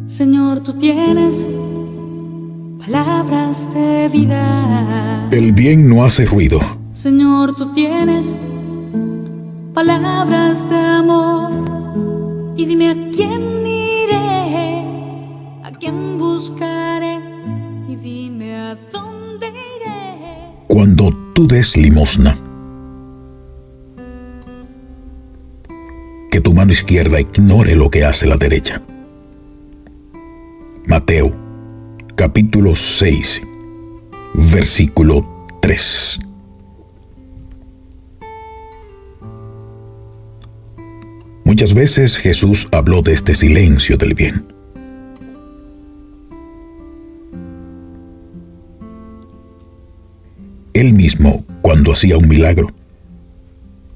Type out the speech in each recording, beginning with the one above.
Señor, tú tienes palabras de vida. El bien no hace ruido. Señor, tú tienes palabras de amor. Y dime a quién iré, a quién buscaré, y dime a dónde iré. Cuando tú des limosna, que tu mano izquierda ignore lo que hace la derecha. Mateo, capítulo 6, versículo 3. Muchas veces Jesús habló de este silencio del bien. Él mismo, cuando hacía un milagro,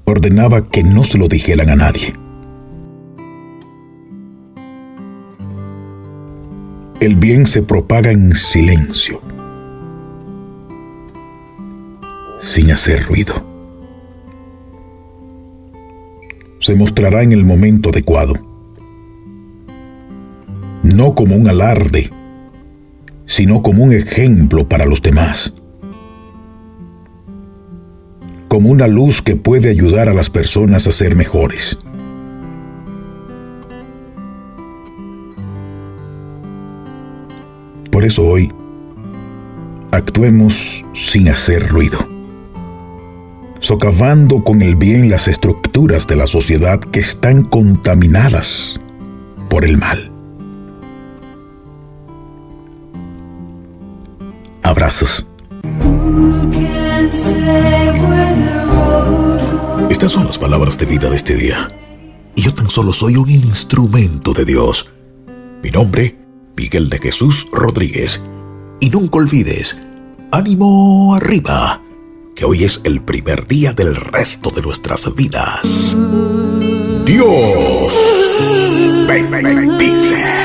ordenaba que no se lo dijeran a nadie. El bien se propaga en silencio, sin hacer ruido. Se mostrará en el momento adecuado, no como un alarde, sino como un ejemplo para los demás, como una luz que puede ayudar a las personas a ser mejores. Por eso hoy, actuemos sin hacer ruido, socavando con el bien las estructuras de la sociedad que están contaminadas por el mal. Abrazos. Estas son las palabras de vida de este día. Y yo tan solo soy un instrumento de Dios. Mi nombre, Miguel de Jesús Rodríguez. Y nunca olvides, ánimo arriba, que hoy es el primer día del resto de nuestras vidas. Dios bendice.